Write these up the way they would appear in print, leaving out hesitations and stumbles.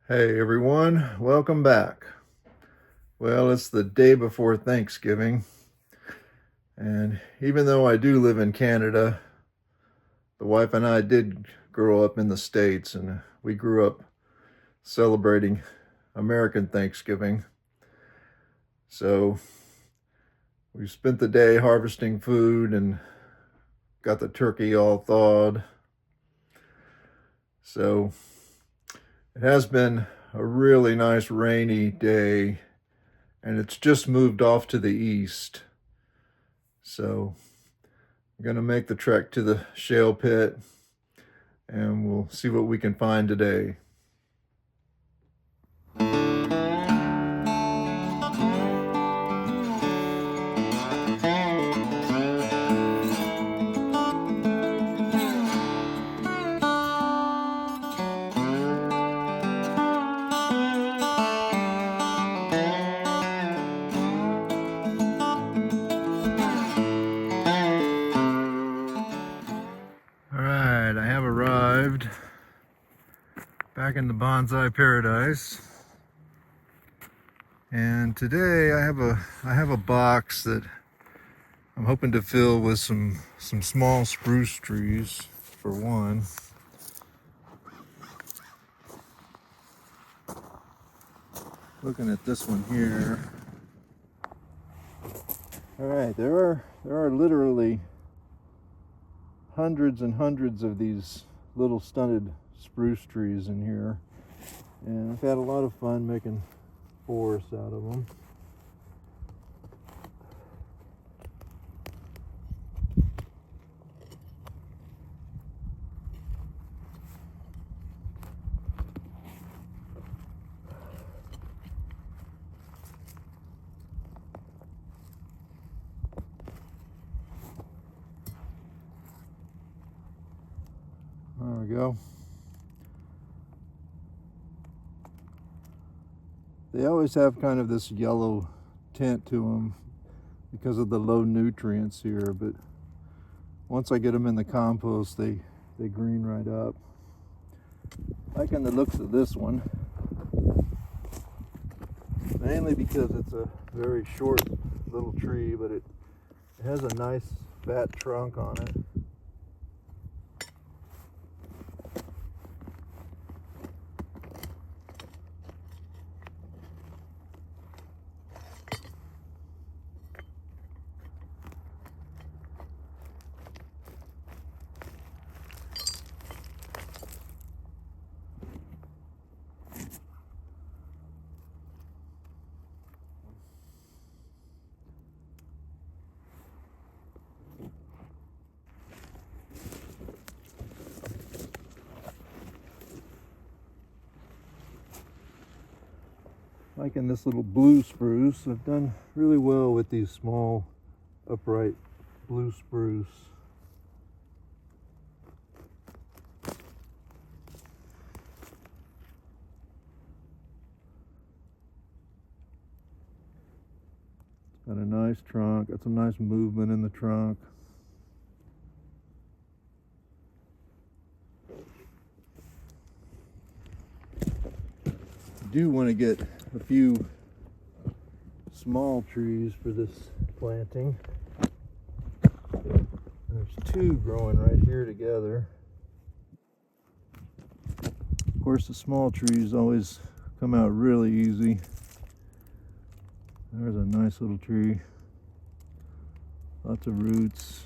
Hey everyone, welcome back. Well, it's the day before Thanksgiving, and even though I do live in Canada, the wife and I did grow up in the States, and we grew up celebrating American Thanksgiving. So we spent the day harvesting food and got the turkey all thawed. So it has been a really nice rainy day, and it's just moved off to the east. So I'm going to make the trek to the shale pit, and we'll see what we can find today. Alright, I have arrived back in the bonsai paradise, and today I have a box that I'm hoping to fill with some small spruce trees for one. Looking at this one here. Alright, there are literally hundreds and hundreds of these little stunted spruce trees in here, and I've had a lot of fun making forests out of them. There we go. They always have kind of this yellow tint to them because of the low nutrients here, but once I get them in the compost, they green right up. Liking the looks of this one, mainly because it's a very short little tree, but it has a nice fat trunk on it. Liking this little blue spruce. I've done really well with these small upright blue spruce. It's got a nice trunk, got some nice movement in the trunk. Do want to get a few small trees for this planting. There's two growing right here together. Of course, the small trees always come out really easy. There's a nice little tree. Lots of roots.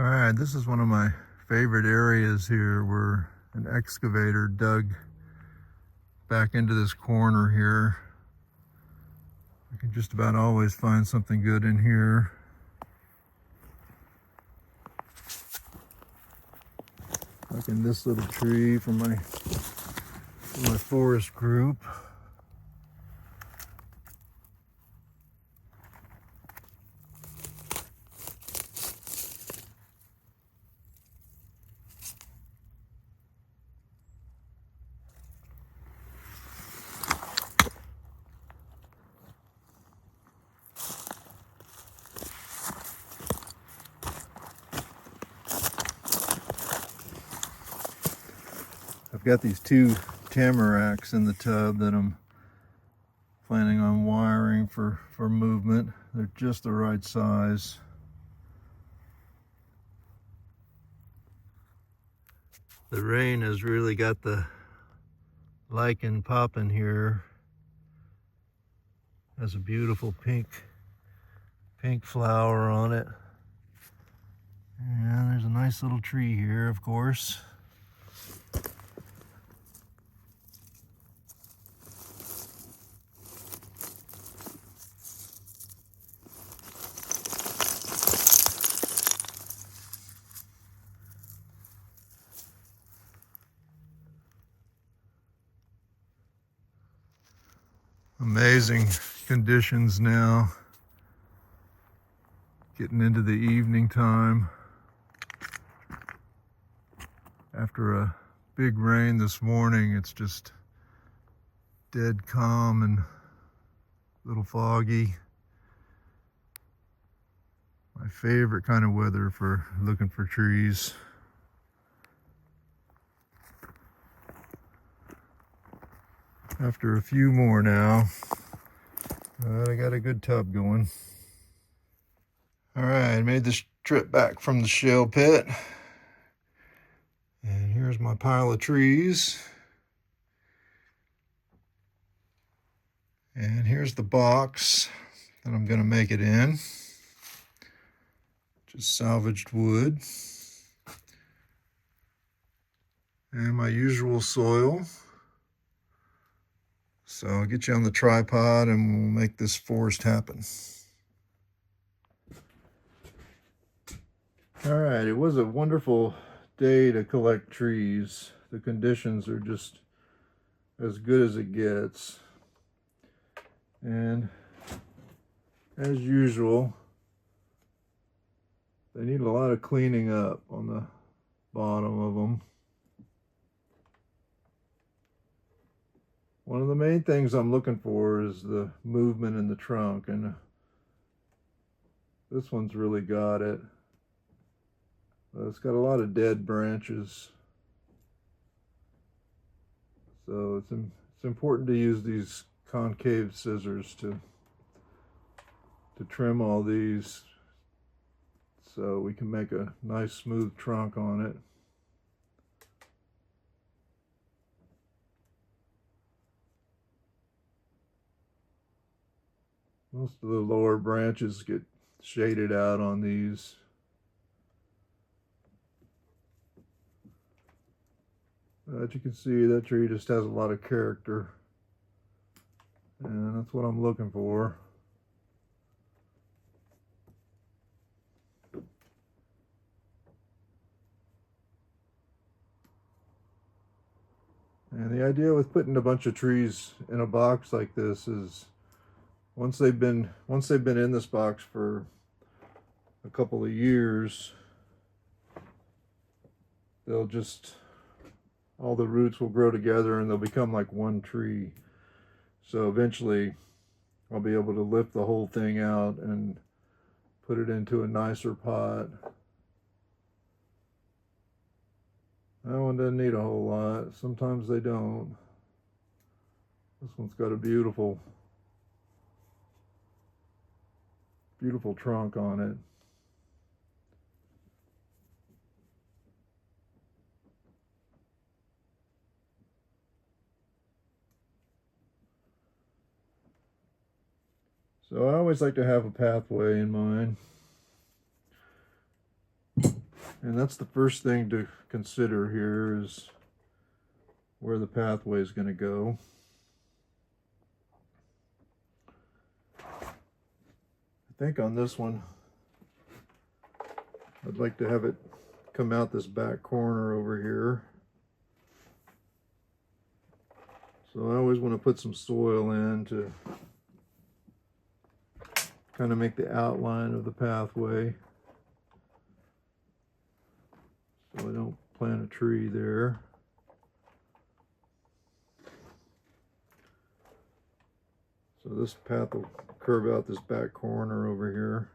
right, this is one of my favorite areas here where an excavator dug back into this corner here. You can just about always find something good in here. Like in this little tree from my forest group. I've got these two tamaracks in the tub that I'm planning on wiring for movement. They're just the right size. The rain has really got the lichen popping here. Has a beautiful pink flower on it. And there's a nice little tree here, of course. Amazing conditions now. Getting into the evening time. After a big rain this morning, it's just dead calm and a little foggy. My favorite kind of weather for looking for trees. After a few more now, I got a good tub going. All right, I made this trip back from the shale pit. And here's my pile of trees. And here's the box that I'm gonna make it in. Just salvaged wood. And my usual soil. So I'll get you on the tripod and we'll make this forest happen. All right, it was a wonderful day to collect trees. The conditions are just as good as it gets. And as usual, they need a lot of cleaning up on the bottom of them. One of the main things I'm looking for is the movement in the trunk, and this one's really got it. It's got a lot of dead branches. So it's important to use these concave scissors to trim all these so we can make a nice smooth trunk on it. Most of the lower branches get shaded out on these. As you can see, that tree just has a lot of character. And that's what I'm looking for. And the idea with putting a bunch of trees in a box like this is once they've been in this box for a couple of years, they'll just, all the roots will grow together and they'll become like one tree. So eventually I'll be able to lift the whole thing out and put it into a nicer pot. That one doesn't need a whole lot. Sometimes they don't. This one's got a beautiful trunk on it. So I always like to have a pathway in mind. And that's the first thing to consider here is where the pathway is going to go. I think on this one, I'd like to have it come out this back corner over here. So I always want to put some soil in to kind of make the outline of the pathway, so I don't plant a tree there. So this path will curve out this back corner over here.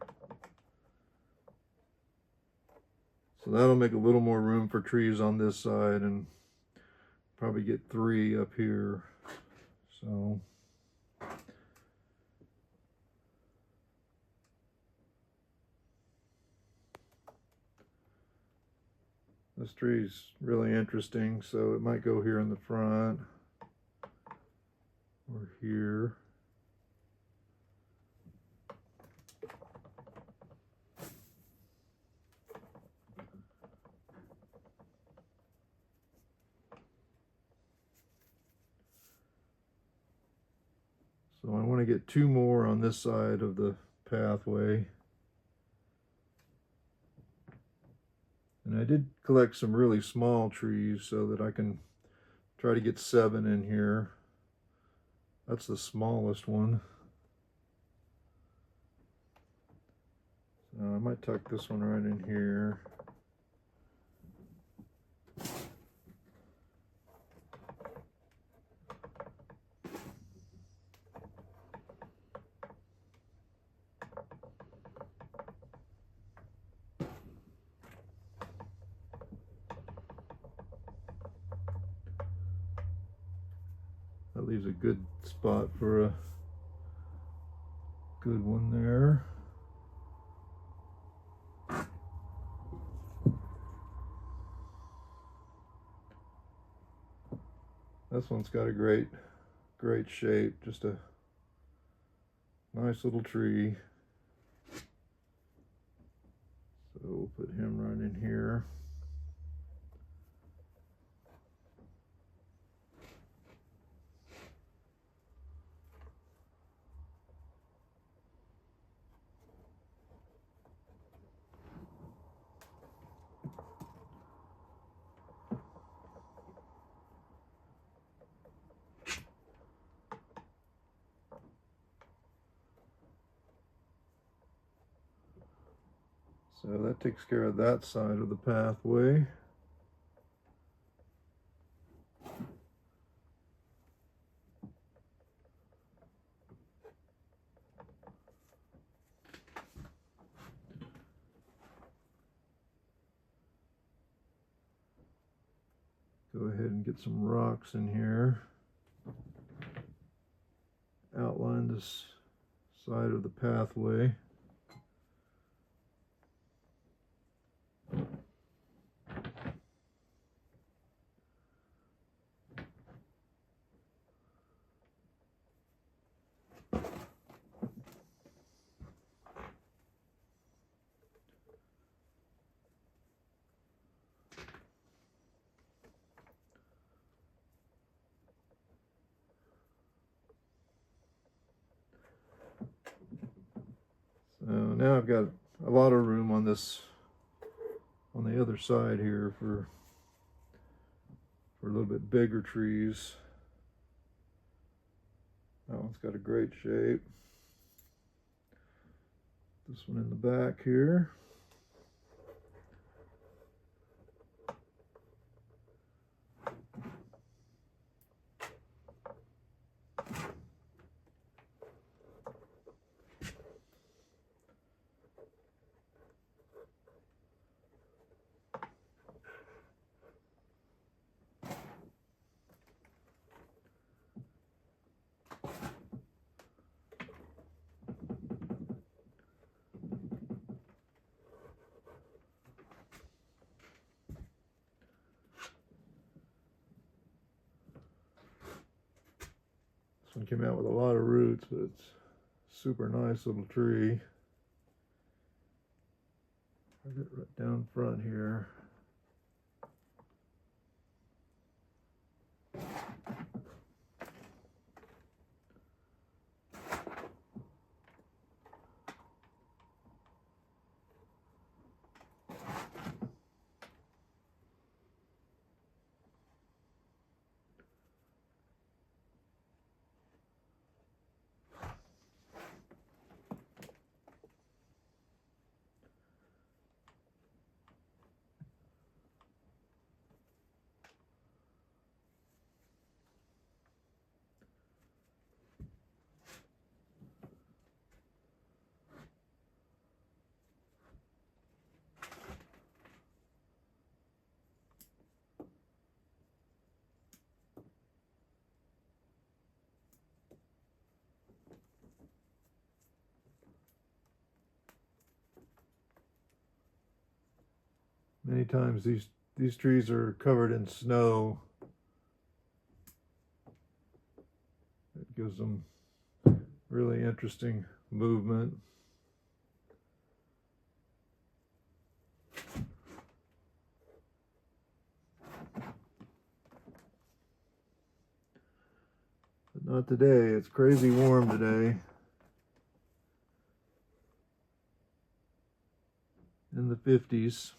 So that'll make a little more room for trees on this side, and probably get 3 up here. So this tree's really interesting, so it might go here in the front or here. So I want to get 2 more on this side of the pathway. And I did collect some really small trees so that I can try to get 7 in here. That's the smallest one. So I might tuck this one right in here. That leaves a good spot for a good one there. This one's got a great shape, just a nice little tree. So we'll put him right in here. So that takes care of that side of the pathway. Go ahead and get some rocks in here. Outline this side of the pathway. So now I've got a lot of room on this, on the other side here for a little bit bigger trees. That one's got a great shape. This one in the back here. This one came out with a lot of roots, but it's a super nice little tree. Put it right down front here. Many times these trees are covered in snow. It gives them really interesting movement. But not today. It's crazy warm today. In the 50s.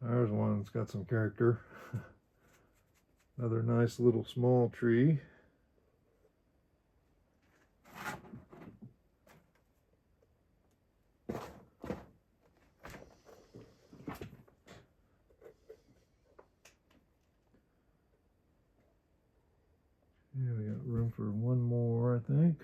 There's one that's got some character. Another nice little small tree. Yeah, we got room for one more, I think.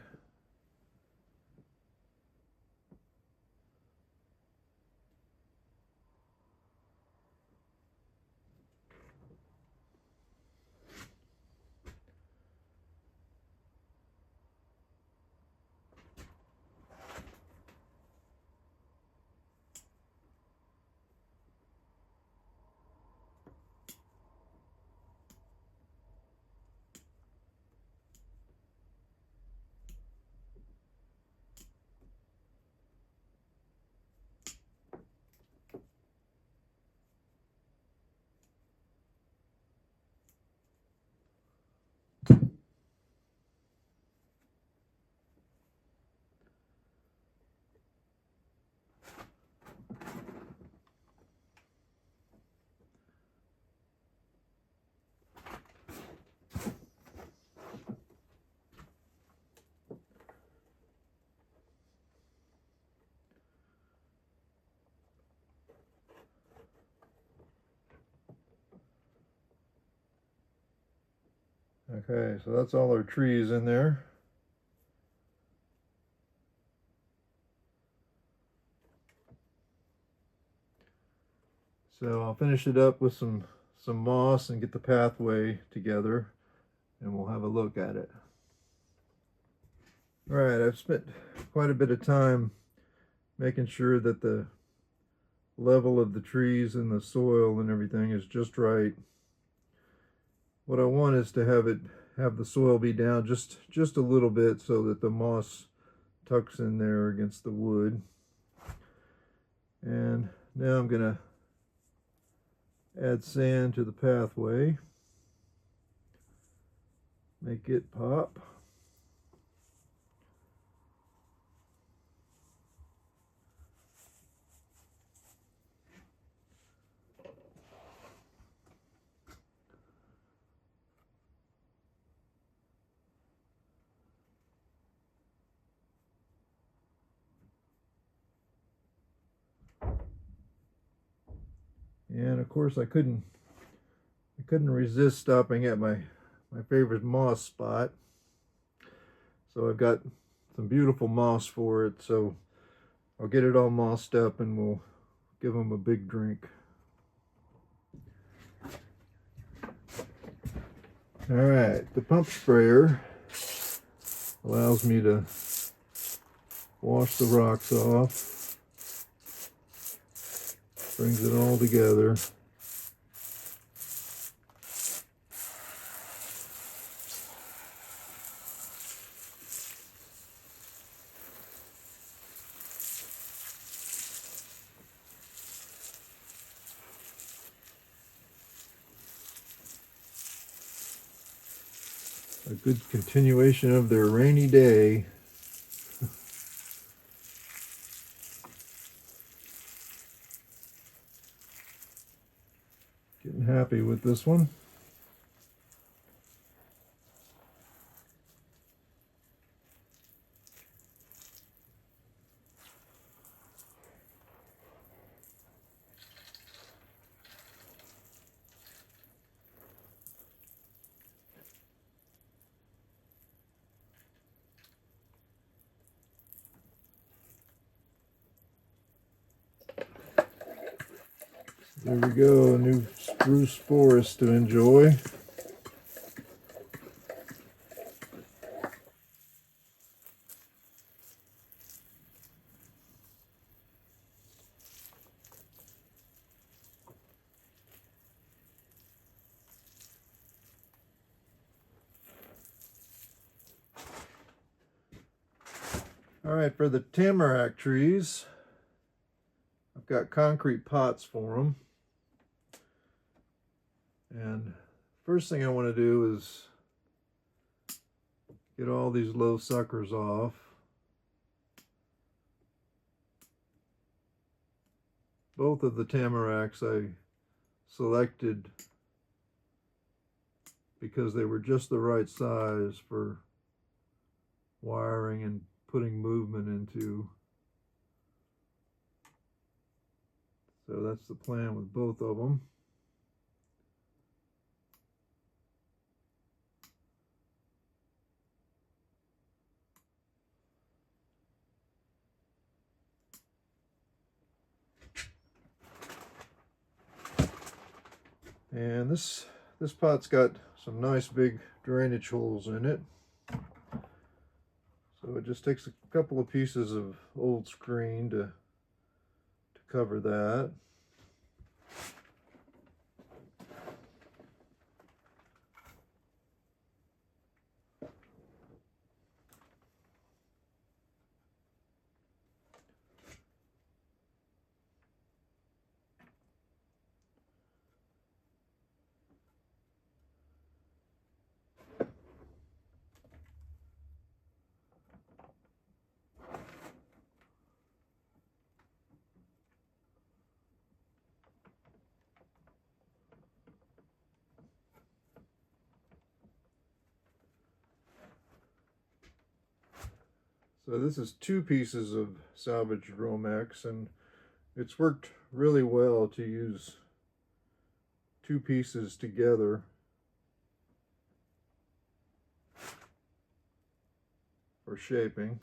Okay, so that's all our trees in there. So I'll finish it up with some moss and get the pathway together, and we'll have a look at it. All right, I've spent quite a bit of time making sure that the level of the trees and the soil and everything is just right. What I want is to have the soil be down just a little bit so that the moss tucks in there against the wood. And now I'm gonna add sand to the pathway, make it pop. And of course I couldn't resist stopping at my favorite moss spot. So I've got some beautiful moss for it, so I'll get it all mossed up and we'll give them a big drink. All right, the pump sprayer allows me to wash the rocks off, brings it all together. a good continuation of their rainy day. Getting happy with this one. There we go, a new spruce forest to enjoy. All right, for the tamarack trees, I've got concrete pots for them. And first thing I want to do is get all these low suckers off. Both of the tamaracks I selected because they were just the right size for wiring and putting movement into. So that's the plan with both of them. And this pot's got some nice big drainage holes in it. So it just takes a couple of pieces of old screen to cover that. So this is 2 pieces of salvaged Romex, and it's worked really well to use 2 pieces together for shaping.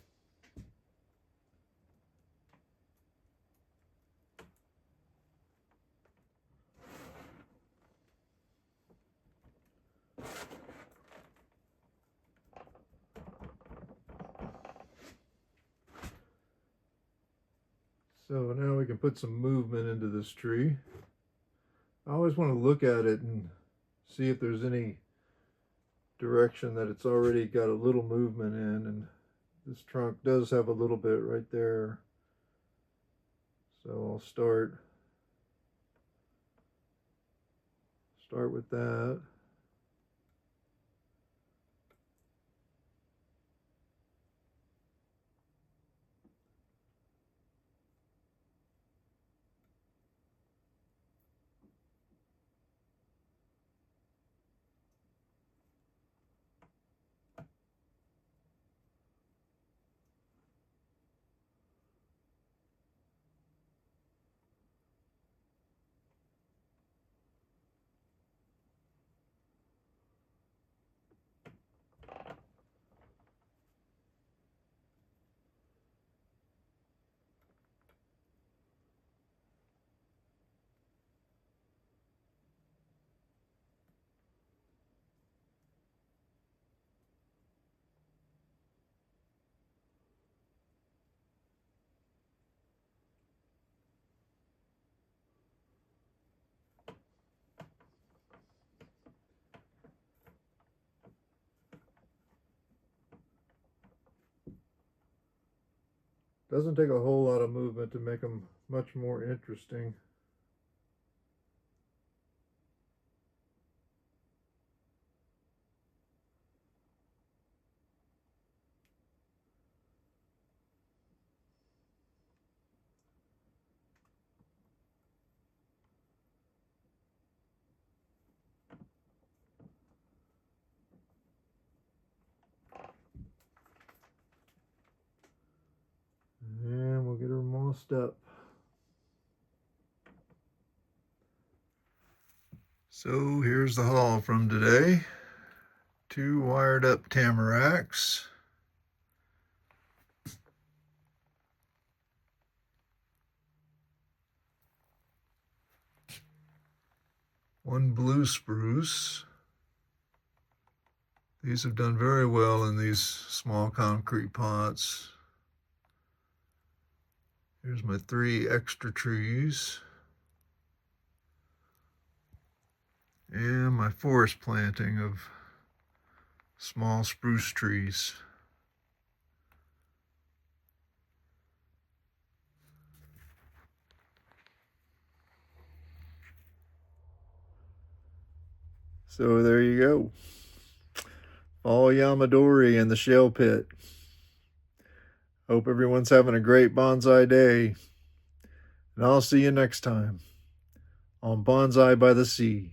So now we can put some movement into this tree. I always want to look at it and see if there's any direction that it's already got a little movement in, and this trunk does have a little bit right there. So I'll start with that. Doesn't take a whole lot of movement to make them much more interesting. up. So here's the haul from today. 2 wired up tamaracks. 1 blue spruce. These have done very well in these small concrete pots. Here's my 3 extra trees. And my forest planting of small spruce trees. So there you go. All yamadori in the shale pit. Hope everyone's having a great bonsai day. And I'll see you next time on Bonsai by the Sea.